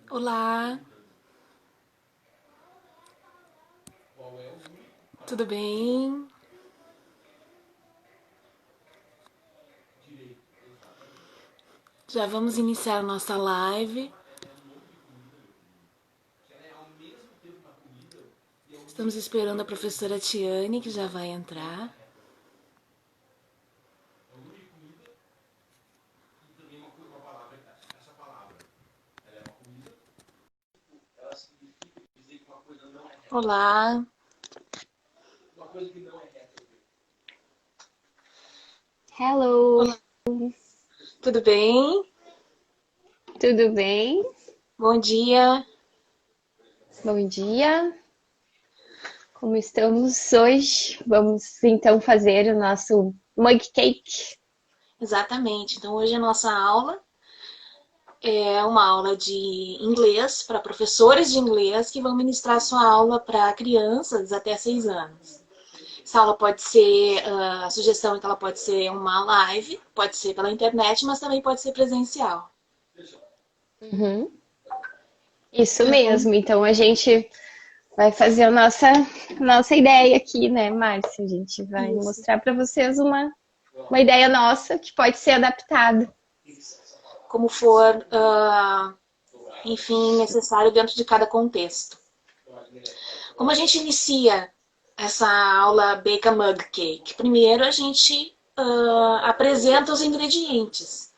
Olá, tudo bem? Já vamos iniciar nossa live. Estamos esperando a professora Tiane, que já vai entrar. Olá, Hello, olá, tudo bem? tudo bem? Bom dia. Bom dia. Como estamos hoje? Vamos então fazer o nosso mug cake. Exatamente. Então, hoje a nossa aula é uma aula de inglês para professores de inglês que vão ministrar sua aula para crianças até 6 anos. Essa aula pode ser, a sugestão é que ela pode ser uma live, pode ser pela internet, mas também pode ser presencial. Uhum, isso mesmo. Então a gente vai fazer a nossa ideia aqui, né, Márcia? A gente vai Isso. mostrar para vocês uma ideia nossa que pode ser adaptada. Como for, enfim, necessário dentro de cada contexto. Como a gente inicia essa aula Bake a Mug Cake? Primeiro a gente apresenta os ingredientes.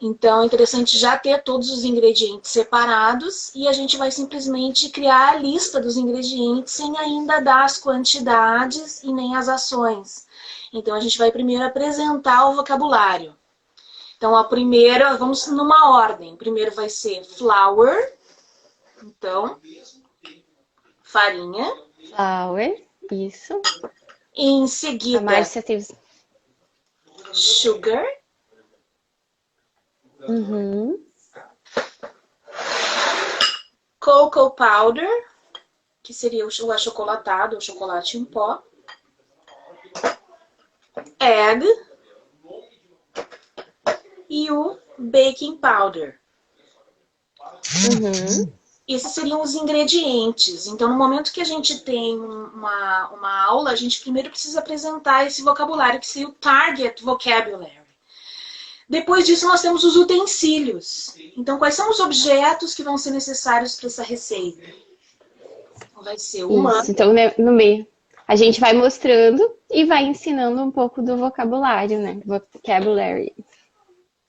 Então é interessante já ter todos os ingredientes separados e a gente vai simplesmente criar a lista dos ingredientes sem ainda dar as quantidades e nem as ações. Então a gente vai primeiro apresentar o vocabulário. Então a primeira, vamos numa ordem. Primeiro vai ser flour, então farinha. Flower, isso. Em A seguida, Márcia teve. sugar. Uhum, Cocoa powder, que seria o achocolatado, o chocolate em pó. Egg e o baking powder. uhum. Esses seriam os ingredientes. Então, no momento que a gente tem uma aula, a gente primeiro precisa apresentar esse vocabulário, que seria o target vocabulary. Depois disso, nós temos os utensílios. Então, quais são os objetos que vão ser necessários para essa receita? Vai ser uma. Isso. Então, né, no meio, a gente vai mostrando e vai ensinando um pouco do vocabulário, né? Vocabulary.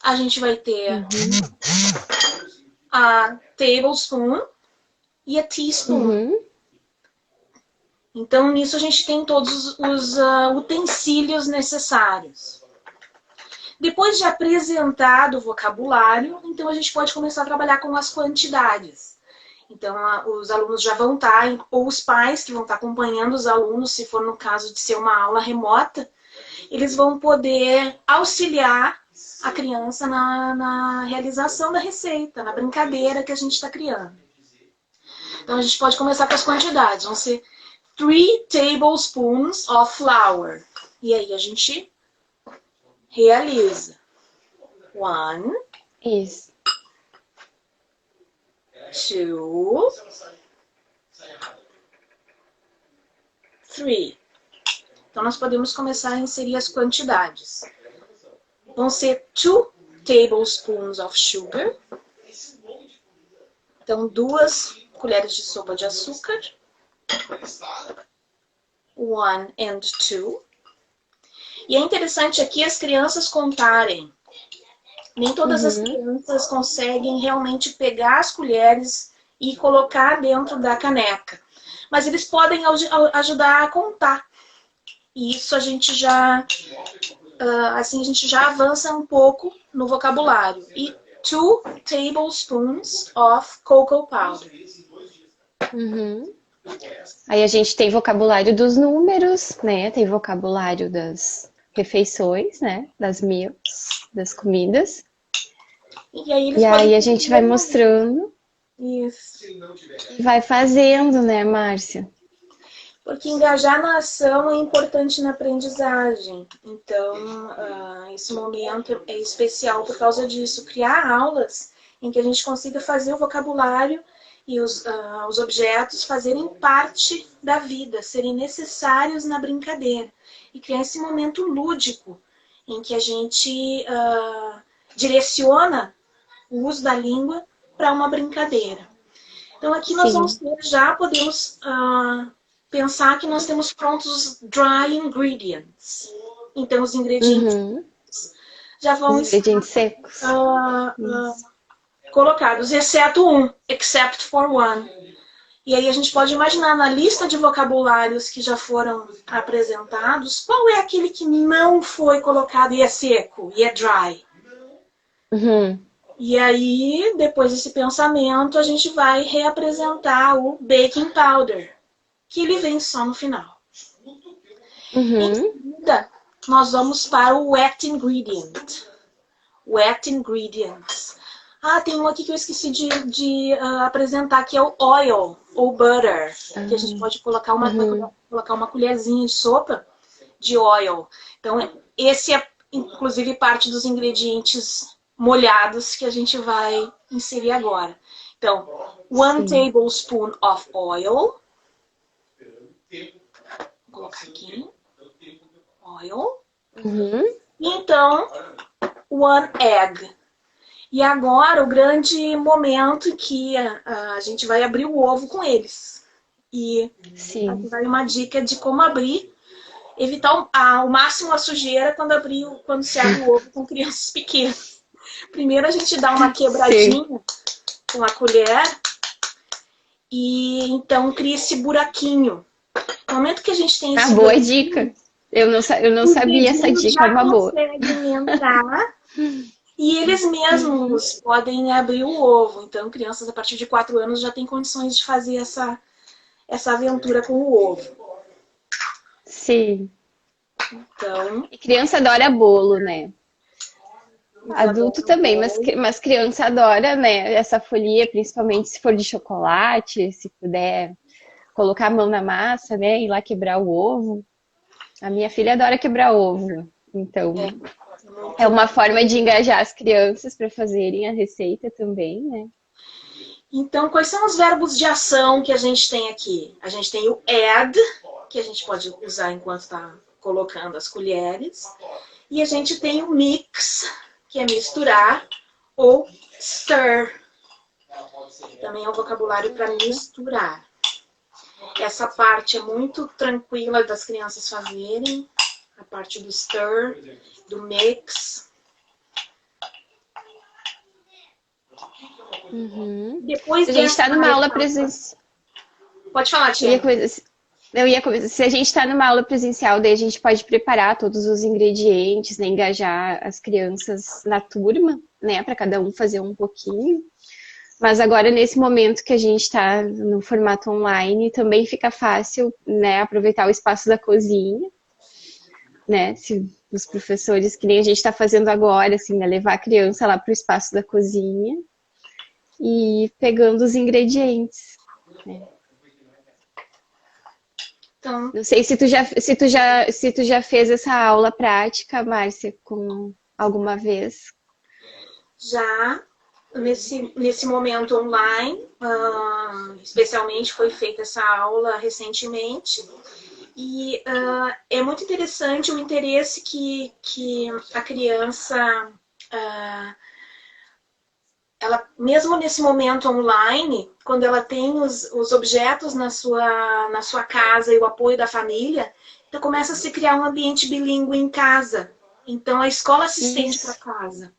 A gente vai ter Uhum. a tablespoon e a teaspoon. Uhum. Então, nisso a gente tem todos os utensílios necessários. Depois de apresentado o vocabulário, então a gente pode começar a trabalhar com as quantidades. Então, os alunos já vão estar, ou os pais que vão estar acompanhando os alunos, se for no caso de ser uma aula remota, eles vão poder auxiliar a criança na realização da receita, na brincadeira que a gente está criando. Então, a gente pode começar com as quantidades. Vão ser 3 tablespoons of flour. E aí a gente realiza. 1, Isso. 2, 3. Então, nós podemos começar a inserir as quantidades. Vão ser 2 tablespoons of sugar. Então, 2 colheres de sopa de açúcar. 1 and 2. E é interessante aqui as crianças contarem. Nem todas as Uhum. crianças conseguem realmente pegar as colheres e colocar dentro da caneca. Mas eles podem ajudar a contar. E isso a gente já, assim, a gente já avança um pouco no vocabulário. E 2 tablespoons of cocoa powder. Uhum. Aí a gente tem vocabulário dos números, né? Tem vocabulário das refeições, né? Das meals, das comidas. E aí E eles podem aí a gente vai fazer mostrando isso. e vai fazendo, né, Márcia? Porque engajar na ação é importante na aprendizagem. Então, esse momento é especial por causa disso. Criar aulas em que a gente consiga fazer o vocabulário e os objetos fazerem parte da vida, serem necessários na brincadeira. E criar esse momento lúdico em que a gente direciona o uso da língua para uma brincadeira. Então aqui nós vamos ter, já podemos pensar que nós temos prontos dry ingredients. Então os ingredientes já vão os ingredientes secos. Colocados, exceto um, except for one. E aí a gente pode imaginar na lista de vocabulários que já foram apresentados, qual é aquele que não foi colocado e é seco, e é dry. E aí, depois desse pensamento, a gente vai reapresentar o baking powder, que ele vem só no final. Em seguida, nós vamos para o wet ingredient. Wet ingredients. Tem um aqui que eu esqueci de apresentar, que é o oil, ou butter. Que a gente pode colocar uma colherzinha de sopa de oil. Então, esse é, inclusive, parte dos ingredientes molhados que a gente vai inserir agora. Então, 1 tablespoon of oil. Vou colocar aqui. Oil. E então, 1 egg. E agora o grande momento em que a gente vai abrir o ovo com eles. E aqui vai uma dica de como abrir, evitar o máximo a sujeira quando se abre o ovo com crianças pequenas. Primeiro a gente dá uma quebradinha com a colher e então cria esse buraquinho. No momento que a gente tem esse boa dica. Eu não sabia essa dica, é uma boa. Conseguem entrar e eles mesmos podem abrir o ovo. Então, crianças a partir de 4 anos já têm condições de fazer essa aventura com o ovo. Sim. Então, e criança adora bolo, né? Adulto também, mas criança adora, né? Essa folia, principalmente se for de chocolate, se puder colocar a mão na massa, né? Ir lá quebrar o ovo. A minha filha adora quebrar ovo. Então, é uma forma de engajar as crianças para fazerem a receita também, né? Então, quais são os verbos de ação que a gente tem aqui? A gente tem o add, que a gente pode usar enquanto está colocando as colheres. E a gente tem o mix, que é misturar, ou stir. Também é um vocabulário para misturar. Essa parte é muito tranquila das crianças fazerem. A parte do stir, do mix. Depois a gente está numa aula presencial. Pode falar, Tia. Se a gente está numa aula presencial, daí a gente pode preparar todos os ingredientes, né, engajar as crianças na turma, né, para cada um fazer um pouquinho. Mas agora, nesse momento que a gente está no formato online, também fica fácil, né, aproveitar o espaço da cozinha, né, se os professores, que nem a gente está fazendo agora, assim, né, levar a criança lá para o espaço da cozinha e pegando os ingredientes, né. Então, não sei se tu já fez essa aula prática, Márcia, alguma vez. Já, nesse momento online, especialmente foi feita essa aula recentemente. E é muito interessante o interesse que a criança, ela, mesmo nesse momento online, quando ela tem os objetos na sua casa e o apoio da família, então começa a se criar um ambiente bilíngue em casa. Então a escola se estende para casa.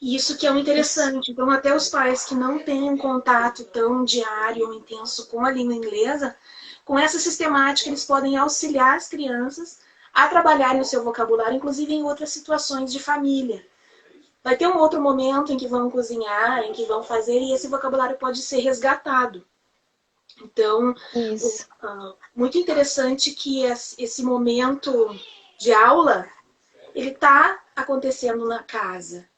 E isso que é o interessante. Então até os pais que não têm um contato tão diário ou intenso com a língua inglesa, com essa sistemática eles podem auxiliar as crianças a trabalharem o seu vocabulário, inclusive em outras situações de família. Vai ter um outro momento em que vão cozinhar, em que vão fazer, e esse vocabulário pode ser resgatado. Então, muito interessante que esse momento de aula, ele está acontecendo na casa.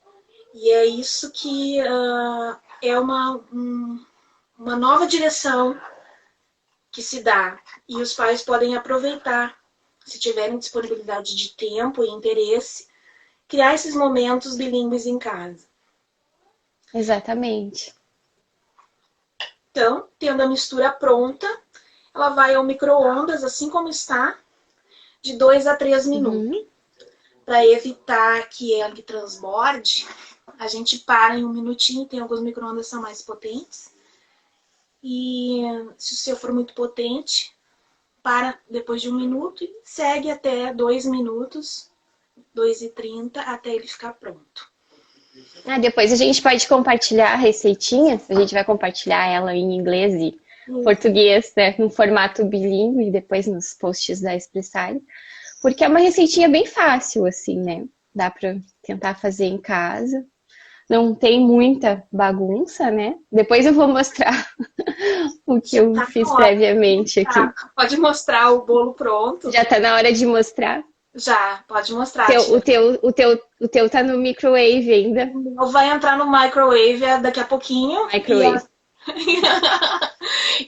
E é isso que é uma nova direção que se dá. E os pais podem aproveitar, se tiverem disponibilidade de tempo e interesse, criar esses momentos bilíngues em casa. Exatamente. Então, tendo a mistura pronta, ela vai ao micro-ondas, assim como está, de 2 a 3 minutos. Uhum. Para evitar que ele transborde, a gente para em 1 minutinho, tem alguns micro-ondas que são mais potentes. E se o seu for muito potente, para depois de 1 minuto e segue até 2 minutos, 2h30, até ele ficar pronto. Ah, depois a gente pode compartilhar a receitinha, a gente vai compartilhar ela em inglês e português, né, no formato bilíngue, depois nos posts da Expressari, porque é uma receitinha bem fácil, assim, né? Dá para tentar fazer em casa. Não tem muita bagunça, né? Depois eu vou mostrar o que eu fiz previamente aqui. Pode mostrar o bolo pronto. Já tá na hora de mostrar? Já, pode mostrar. O teu tá no microwave ainda. Vai entrar no microwave daqui a pouquinho. Microwave.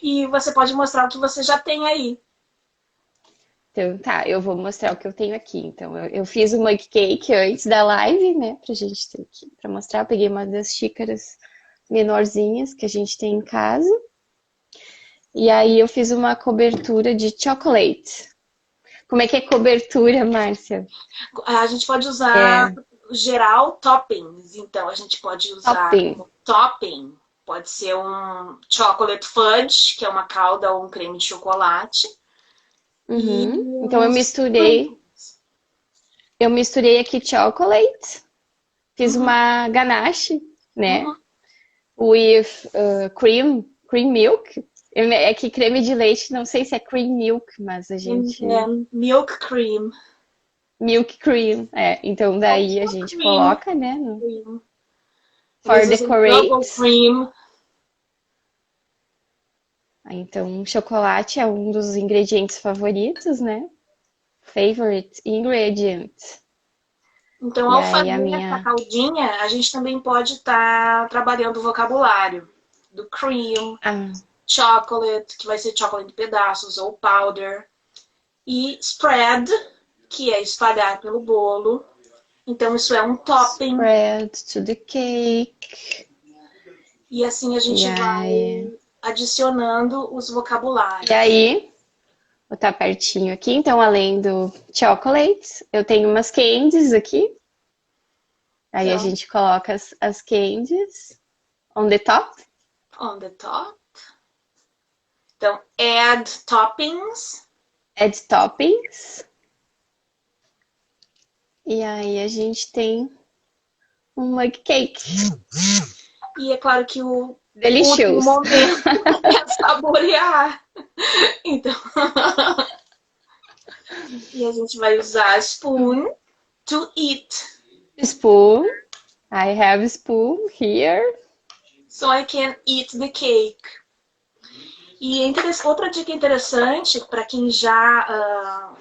E você pode mostrar o que você já tem aí. Então tá, eu vou mostrar o que eu tenho aqui. Então, eu fiz o mug cake antes da live, né? Pra gente ter aqui, pra mostrar. Eu peguei uma das xícaras menorzinhas que a gente tem em casa. E aí eu fiz uma cobertura de chocolate. Como é que é cobertura, Márcia? A gente pode usar geral toppings. Então, a gente pode usar como topping. Pode ser um chocolate fudge, que é uma calda ou um creme de chocolate. Uhum. Então eu misturei aqui chocolate, fiz uma ganache, né? With cream milk. É que creme de leite, não sei se é cream milk, mas a gente... Milk cream. Milk cream, então daí a gente coloca, né? For decorate. Cream. Então, chocolate é um dos ingredientes favoritos, né? Favorite ingredient. Então, ao fazer essa caldinha, a gente também pode estar trabalhando o vocabulário do cream, chocolate, que vai ser chocolate em pedaços, ou powder, e spread, que é espalhar pelo bolo. Então, isso é um topping. Spread to the cake. E assim a gente vai adicionando os vocabulários. E aí, vou estar pertinho aqui. Então, além do chocolate, eu tenho umas candies aqui. Aí a gente coloca as candies on the top. On the top. Então, add toppings. Add toppings. E aí a gente tem um mug cake. E é claro que o Delicioso. momento é saborear. Então, e a gente vai usar spoon to eat. Spoon. I have spoon here. So I can eat the cake. E outra dica interessante para quem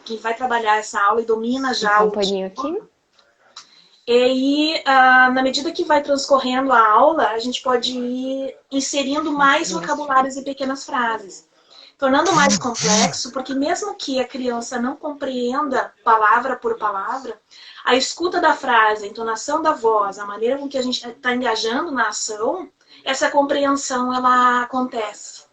quem vai trabalhar essa aula e domina já o paninho aqui. E na medida que vai transcorrendo a aula, a gente pode ir inserindo mais vocabulários e pequenas frases, tornando mais complexo, porque mesmo que a criança não compreenda palavra por palavra, a escuta da frase, a entonação da voz, a maneira com que a gente está engajando na ação, essa compreensão ela acontece.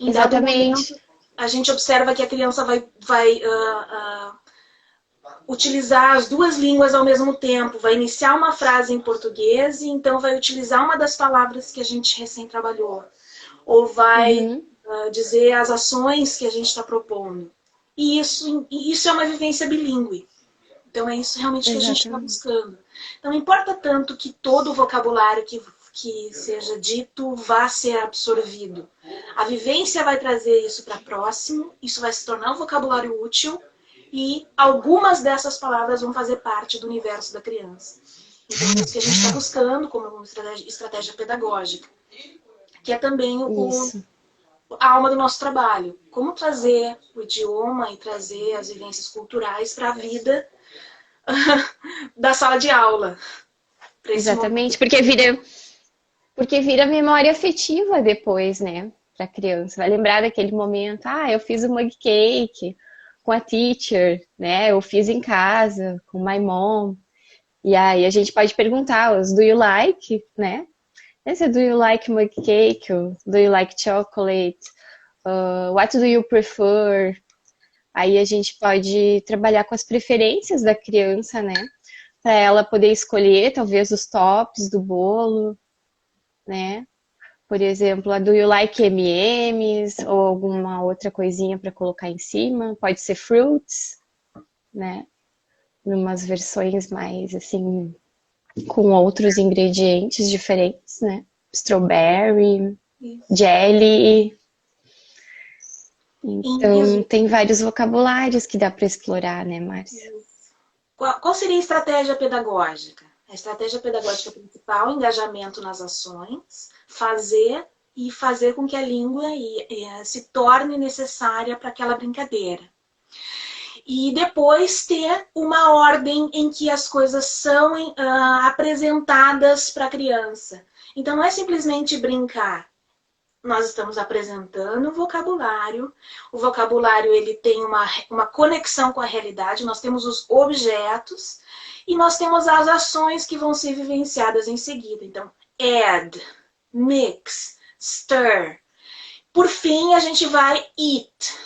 Exatamente. A gente observa que a criança vai utilizar as duas línguas ao mesmo tempo, vai iniciar uma frase em português e então vai utilizar uma das palavras que a gente recém trabalhou, ou vai dizer as ações que a gente está propondo. E isso é uma vivência bilíngue. Então é isso realmente que a gente está buscando. Então não importa tanto que todo o vocabulário que seja dito vá ser absorvido. A vivência vai trazer isso para próximo, isso vai se tornar um vocabulário útil e algumas dessas palavras vão fazer parte do universo da criança. Então é isso que a gente está buscando como uma estratégia pedagógica, que é também a alma do nosso trabalho. Como trazer o idioma e trazer as vivências culturais para a vida da sala de aula. Exatamente, porque vira memória afetiva depois, né, para a criança. Vai lembrar daquele momento, eu fiz um mug cake com a teacher, né, eu fiz em casa com my mom. E aí a gente pode perguntar os do you like, né? Esse é do you like mug cake? Do you like chocolate? What do you prefer? Aí a gente pode trabalhar com as preferências da criança, né? Para ela poder escolher, talvez, os tops do bolo, né? Por exemplo, a do you like M&M's ou alguma outra coisinha para colocar em cima. Pode ser fruits, né? Numas versões mais, assim, com outros ingredientes diferentes, né? Strawberry, jelly. Então, tem vários vocabulários que dá para explorar, né, Márcia? Qual seria a estratégia pedagógica? A estratégia pedagógica principal, engajamento nas ações, fazer com que a língua se torne necessária para aquela brincadeira. E depois ter uma ordem em que as coisas são apresentadas para a criança. Então não é simplesmente brincar. Nós estamos apresentando o vocabulário ele tem uma conexão com a realidade, nós temos os objetos e nós temos as ações que vão ser vivenciadas em seguida. Então, add, mix, stir. Por fim, a gente vai eat.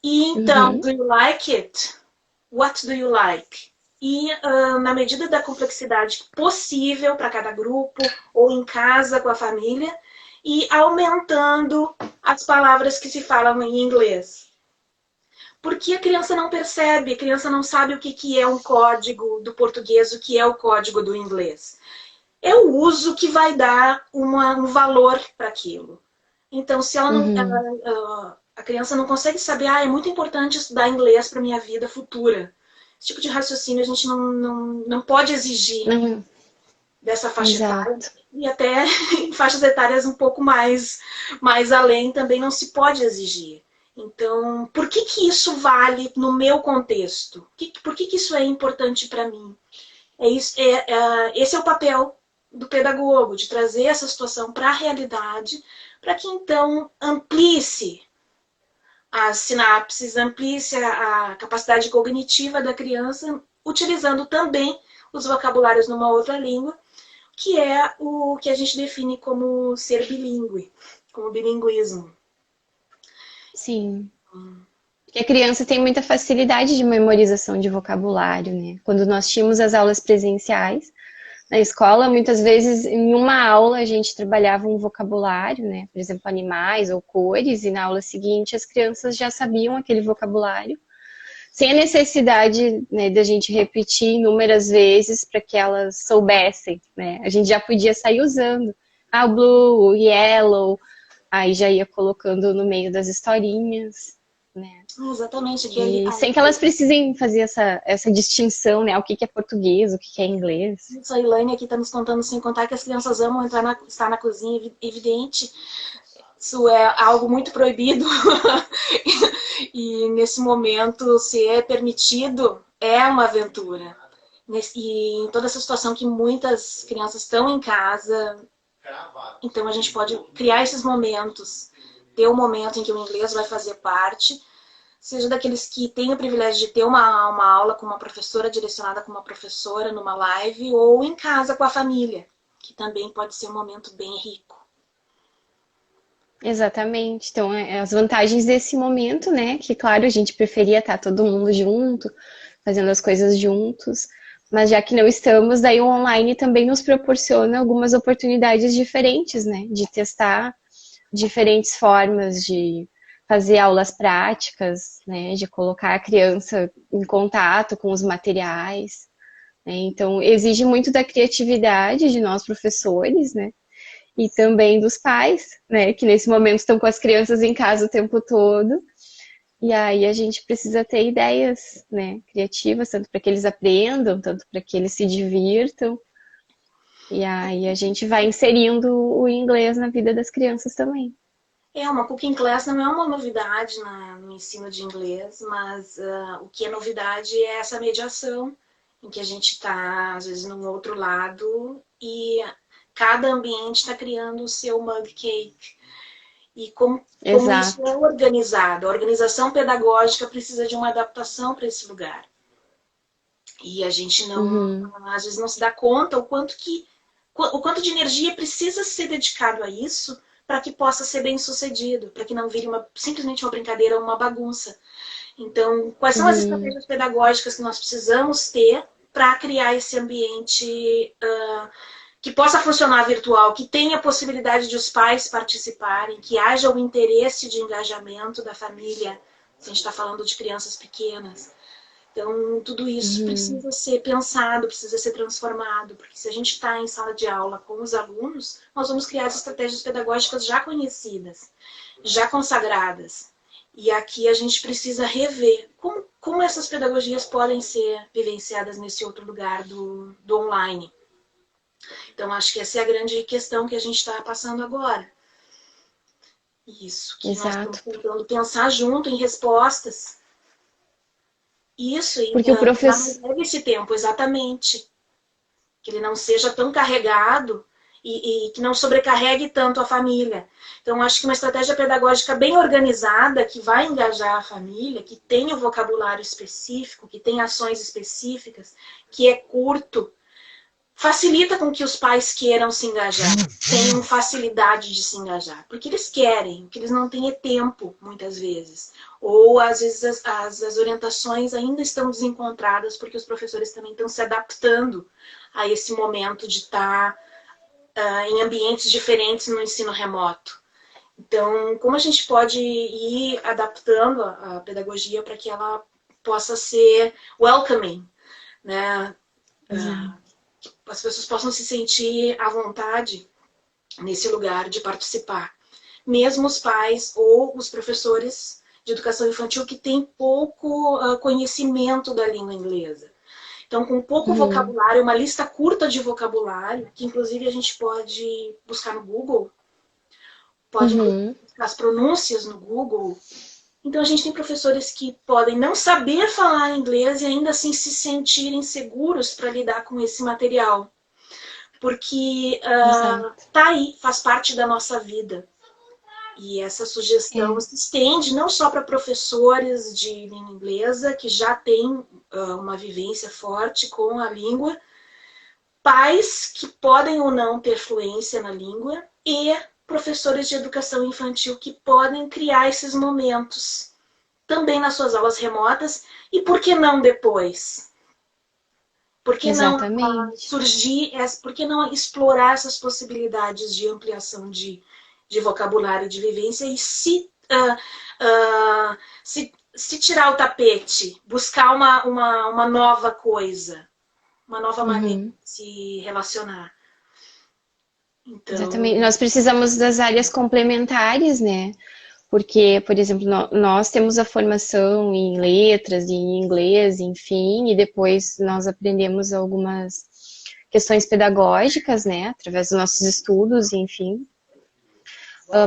E então, do you like it? What do you like? E na medida da complexidade possível para cada grupo, ou em casa com a família, e aumentando as palavras que se falam em inglês. Porque a criança não percebe, a criança não sabe o que é um código do português, o que é o código do inglês. É o uso que vai dar um valor para aquilo. Então, se ela não, a criança não consegue saber, é muito importante estudar inglês para minha vida futura. Esse tipo de raciocínio a gente não pode exigir dessa faixa etária. E até em faixas etárias um pouco mais além também não se pode exigir. Então, por que isso vale no meu contexto? Por que isso é importante para mim? Esse é o papel do pedagogo, de trazer essa situação para a realidade, para que então amplie-se as sinapses, amplie-se a capacidade cognitiva da criança, utilizando também os vocabulários numa outra língua, que é o que a gente define como ser bilíngue, como bilinguismo. Sim. Porque a criança tem muita facilidade de memorização de vocabulário, né? Quando nós tínhamos as aulas presenciais na escola, muitas vezes em uma aula a gente trabalhava um vocabulário, né? Por exemplo, animais ou cores, e na aula seguinte as crianças já sabiam aquele vocabulário, sem a necessidade, né, da gente repetir inúmeras vezes para que elas soubessem, né? A gente já podia sair usando. O blue, o yellow, aí já ia colocando no meio das historinhas, né? Exatamente. E sem que elas precisem fazer essa distinção, né? O que é português, o que é inglês. Isso, a Elaine aqui está nos contando, sem contar que as crianças amam estar na cozinha, evidente. Isso é algo muito proibido. E nesse momento, se é permitido, é uma aventura. E em toda essa situação que muitas crianças estão em casa, então a gente pode criar esses momentos. Ter um momento em que o inglês vai fazer parte, seja daqueles que têm o privilégio de ter uma aula com uma professora, direcionada com uma professora numa live, ou em casa com a família, que também pode ser um momento bem rico. Exatamente. Então, as vantagens desse momento, né? Que, claro, a gente preferia estar todo mundo junto, fazendo as coisas juntos, mas já que não estamos, daí o online também nos proporciona algumas oportunidades diferentes, né? De testar diferentes formas de fazer aulas práticas, né? De colocar a criança em contato com os materiais, né? Então, exige muito da criatividade de nós professores, né? E também dos pais, né, que nesse momento estão com as crianças em casa o tempo todo. E aí a gente precisa ter ideias, né, criativas, tanto para que eles aprendam, tanto para que eles se divirtam. E aí a gente vai inserindo o inglês na vida das crianças também. Uma cooking class não é uma novidade no ensino de inglês, mas o que é novidade é essa mediação, em que a gente está, às vezes, num outro lado e cada ambiente está criando o seu mug cake. E como isso é organizado. A organização pedagógica precisa de uma adaptação para esse lugar. E a gente não, Uhum. às vezes não se dá conta o quanto de energia precisa ser dedicado a isso para que possa ser bem sucedido, para que não vire simplesmente uma brincadeira ou uma bagunça. Então, quais são as Uhum. estratégias pedagógicas que nós precisamos ter para criar esse ambiente que possa funcionar virtual, que tenha a possibilidade de os pais participarem, que haja o interesse de engajamento da família, se a gente está falando de crianças pequenas. Então, tudo isso Uhum. precisa ser pensado, precisa ser transformado, porque se a gente está em sala de aula com os alunos, nós vamos criar as estratégias pedagógicas já conhecidas, já consagradas. E aqui a gente precisa rever como essas pedagogias podem ser vivenciadas nesse outro lugar do online. Então, acho que essa é a grande questão que a gente está passando agora. Isso, que nós estamos Exato. tentando pensar junto em respostas. Isso, em Porque o usar mais professor. leve esse tempo, exatamente. Que ele não seja tão carregado e que não sobrecarregue tanto a família. Então, acho que uma estratégia pedagógica bem organizada, que vai engajar a família, que tenha vocabulário específico, que tenha ações específicas, que é curto, facilita com que os pais queiram se engajar, tenham facilidade de se engajar, porque eles querem, o que eles não têm é tempo, muitas vezes. Ou, às vezes, as orientações ainda estão desencontradas, porque os professores também estão se adaptando a esse momento de estar em ambientes diferentes no ensino remoto. Então, como a gente pode ir adaptando a pedagogia para que ela possa ser welcoming, né? Exato. As pessoas possam se sentir à vontade nesse lugar de participar. Mesmo os pais ou os professores de educação infantil que têm pouco conhecimento da língua inglesa. Então, com pouco Uhum. vocabulário, uma lista curta de vocabulário, que inclusive a gente pode buscar no Google, pode Uhum. buscar as pronúncias no Google. Então, a gente tem professores que podem não saber falar inglês e ainda assim se sentirem seguros para lidar com esse material. Porque Exato. tá aí, faz parte da nossa vida. E essa sugestão É. se estende não só para professores de língua inglesa, que já têm uma vivência forte com a língua, pais que podem ou não ter fluência na língua e professores de educação infantil que podem criar esses momentos também nas suas aulas remotas e por que não depois? Por que não Exatamente. surgir, por que não explorar essas possibilidades de ampliação de vocabulário e de vivência e se tirar o tapete, buscar uma nova coisa, uma nova maneira de Uhum. se relacionar. Exatamente. Então, Nós precisamos das áreas complementares, né? Porque, por exemplo, nós temos a formação em letras, em inglês, enfim, e depois nós aprendemos algumas questões pedagógicas, né, através dos nossos estudos, enfim.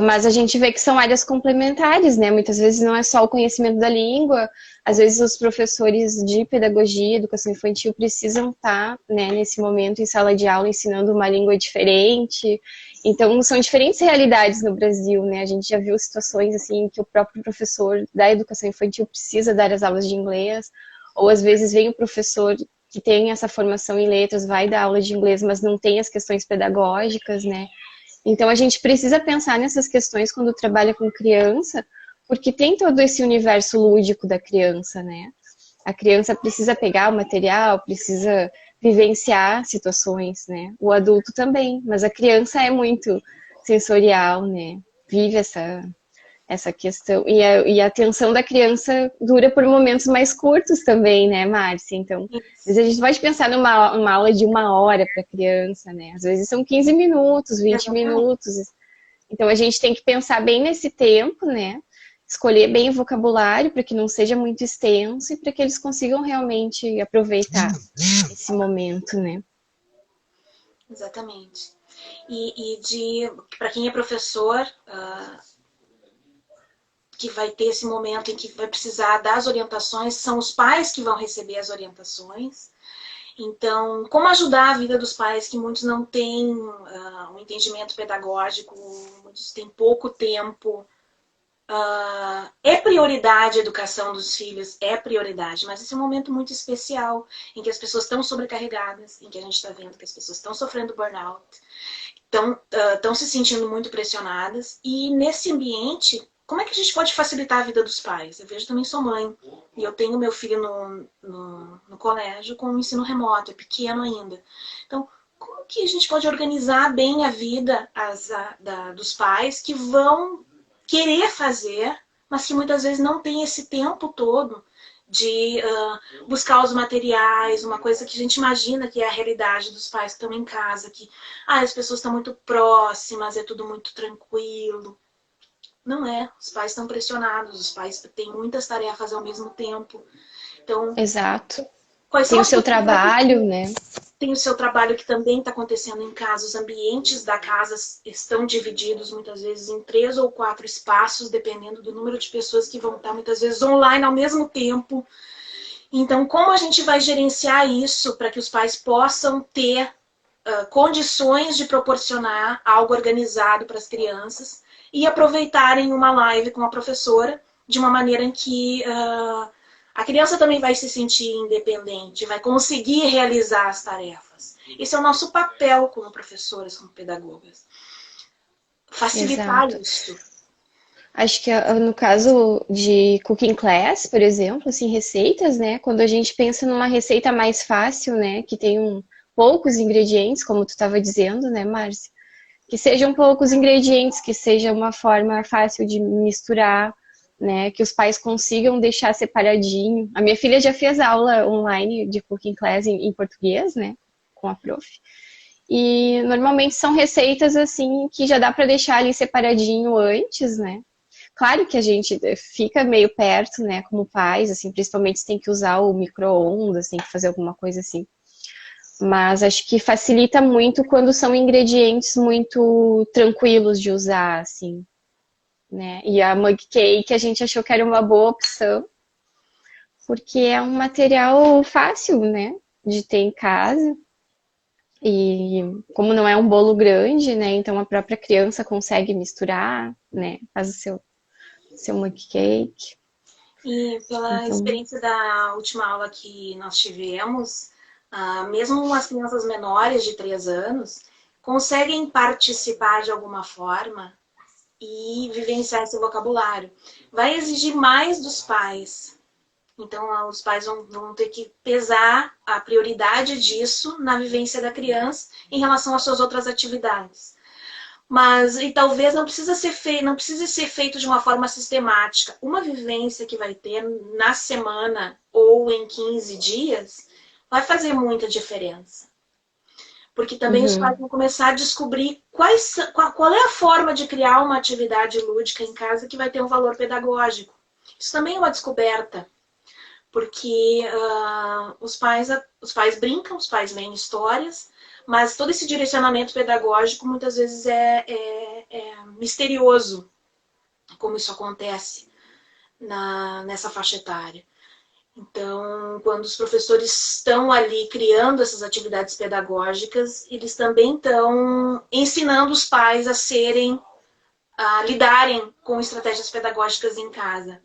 Mas a gente vê que são áreas complementares, né? Muitas vezes não é só o conhecimento da língua, às vezes os professores de pedagogia, educação infantil precisam estar, né, nesse momento em sala de aula ensinando uma língua diferente. Então, são diferentes realidades no Brasil, né? A gente já viu situações assim que o próprio professor da educação infantil precisa dar as aulas de inglês, ou às vezes vem o professor que tem essa formação em letras, vai dar aula de inglês, mas não tem as questões pedagógicas, né? Então a gente precisa pensar nessas questões quando trabalha com criança, porque tem todo esse universo lúdico da criança, né? A criança precisa pegar o material, precisa vivenciar situações, né? O adulto também, mas a criança é muito sensorial, né? Vive essa questão. E a atenção da criança dura por momentos mais curtos também, né, Márcia? Então, às vezes a gente pode pensar numa aula de 1 hora para criança, né? Às vezes são 15 minutos, 20 exatamente. minutos. Então, a gente tem que pensar bem nesse tempo, né? Escolher bem o vocabulário para que não seja muito extenso e para que eles consigam realmente aproveitar esse momento, né? Exatamente. Para quem é professor, que vai ter esse momento em que vai precisar das orientações, são os pais que vão receber as orientações. Então, como ajudar a vida dos pais que muitos não têm um entendimento pedagógico, muitos têm pouco tempo É prioridade a educação dos filhos, é prioridade, mas esse é um momento muito especial, em que as pessoas estão sobrecarregadas, em que a gente está vendo que as pessoas estão sofrendo burnout, estão se sentindo muito pressionadas, e nesse ambiente, como é que a gente pode facilitar a vida dos pais? Eu vejo também, sou mãe, e eu tenho meu filho no colégio com o ensino remoto, é pequeno ainda. Então, como que a gente pode organizar bem a vida dos pais que vão querer fazer, mas que muitas vezes não tem esse tempo todo de buscar os materiais, uma coisa que a gente imagina que é a realidade dos pais que estão em casa, que as pessoas estão muito próximas, é tudo muito tranquilo. Não é, os pais estão pressionados, os pais têm muitas tarefas ao mesmo tempo. Então, Exato. quais são Tem o as seu possibilidades? trabalho, né? Tem o seu trabalho que também está acontecendo em casa. Os ambientes da casa estão divididos muitas vezes em 3 ou 4 espaços, dependendo do número de pessoas que vão estar muitas vezes online ao mesmo tempo. Então, como a gente vai gerenciar isso para que os pais possam ter condições de proporcionar algo organizado para as crianças e aproveitarem uma live com a professora de uma maneira em que a criança também vai se sentir independente, vai conseguir realizar as tarefas. Esse é o nosso papel como professoras, como pedagogas. Facilitar Exato. isso. Acho que no caso de cooking class, por exemplo, assim, receitas, né? Quando a gente pensa numa receita mais fácil, né? Que tem poucos ingredientes, como tu estava dizendo, né, Márcia? Que sejam poucos ingredientes, que seja uma forma fácil de misturar, né? Que os pais consigam deixar separadinho. A minha filha já fez aula online de cooking class em português, né? Com a prof. E normalmente são receitas assim que já dá para deixar ali separadinho antes, né? Claro que a gente fica meio perto, né, como pais, assim, principalmente se tem que usar o micro-ondas, tem que fazer alguma coisa assim. Mas acho que facilita muito quando são ingredientes muito tranquilos de usar, assim, né? E a mug cake a gente achou que era uma boa opção, porque é um material fácil, né, de ter em casa. E como não é um bolo grande, né, então a própria criança consegue misturar, né, faz o seu mug cake. E pela Então, experiência da última aula que nós tivemos, mesmo as crianças menores de 3 anos conseguem participar de alguma forma e vivenciar esse vocabulário. Vai exigir mais dos pais. Então, os pais vão ter que pesar a prioridade disso na vivência da criança em relação às suas outras atividades. Mas, e talvez não precise ser feito de uma forma sistemática. Uma vivência que vai ter na semana ou em 15 dias vai fazer muita diferença. Porque também os pais vão começar a descobrir qual é a forma de criar uma atividade lúdica em casa que vai ter um valor pedagógico. Isso também é uma descoberta. Porque os pais brincam, os pais leem histórias, mas todo esse direcionamento pedagógico muitas vezes é misterioso, como isso acontece nessa faixa etária. Então, quando os professores estão ali criando essas atividades pedagógicas, eles também estão ensinando os pais a lidarem com estratégias pedagógicas em casa.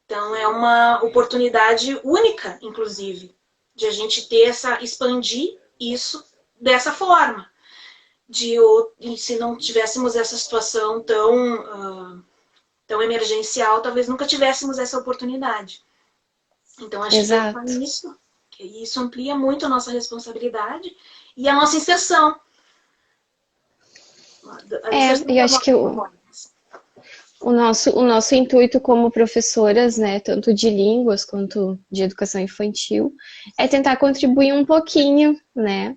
Então, é uma oportunidade única, inclusive, de a gente expandir isso dessa forma. Se não tivéssemos essa situação tão emergencial, talvez nunca tivéssemos essa oportunidade. Então, acho que pensar exato. nisso, que isso amplia muito a nossa responsabilidade e a nossa inserção. A inserção E das acho que nossas memórias. o nosso intuito como professoras, né, tanto de línguas quanto de educação infantil, é tentar contribuir um pouquinho, né,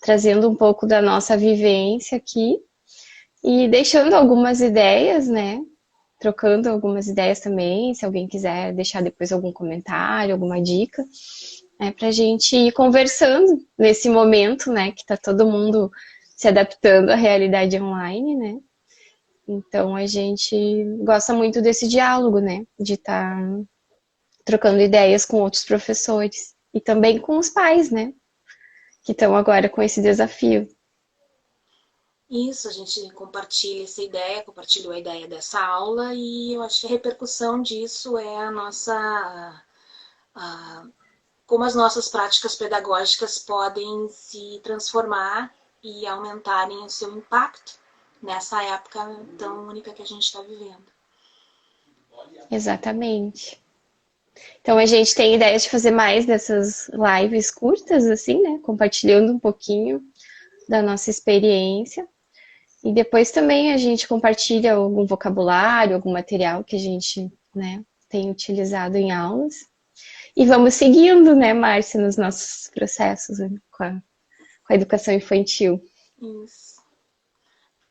trazendo um pouco da nossa vivência aqui e deixando algumas ideias, né, trocando algumas ideias também, se alguém quiser deixar depois algum comentário, alguma dica, né, pra gente ir conversando nesse momento, né, que tá todo mundo se adaptando à realidade online, né. Então a gente gosta muito desse diálogo, né? De estar trocando ideias com outros professores e também com os pais, né? Que estão agora com esse desafio. Isso, a gente compartilha essa ideia, compartilhou a ideia dessa aula e eu acho que a repercussão disso é a nossa, como as nossas práticas pedagógicas podem se transformar e aumentarem o seu impacto nessa época tão única que a gente está vivendo. Exatamente. Então a gente tem ideia de fazer mais dessas lives curtas, assim, né? Compartilhando um pouquinho da nossa experiência. E depois também a gente compartilha algum vocabulário, algum material que a gente, né, tem utilizado em aulas. E vamos seguindo, né, Márcia, nos nossos processos, né, com a educação infantil. Isso.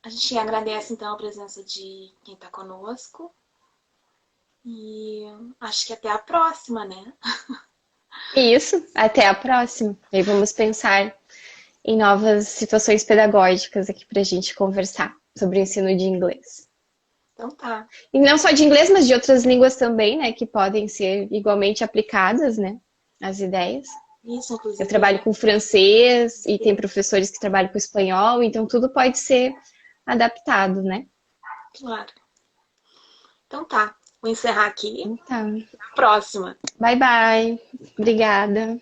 A gente agradece então a presença de quem está conosco e acho que até a próxima, né? Isso, até a próxima. E vamos pensar em novas situações pedagógicas aqui para a gente conversar sobre o ensino de inglês. Então tá. E não só de inglês, mas de outras línguas também, né, que podem ser igualmente aplicadas, né, as ideias. Isso, Eu inclusive. trabalho com francês e tem professores que trabalham com espanhol, então tudo pode ser adaptado, né? Claro. Então tá. Vou encerrar aqui. Então, Até a próxima. bye bye. Obrigada.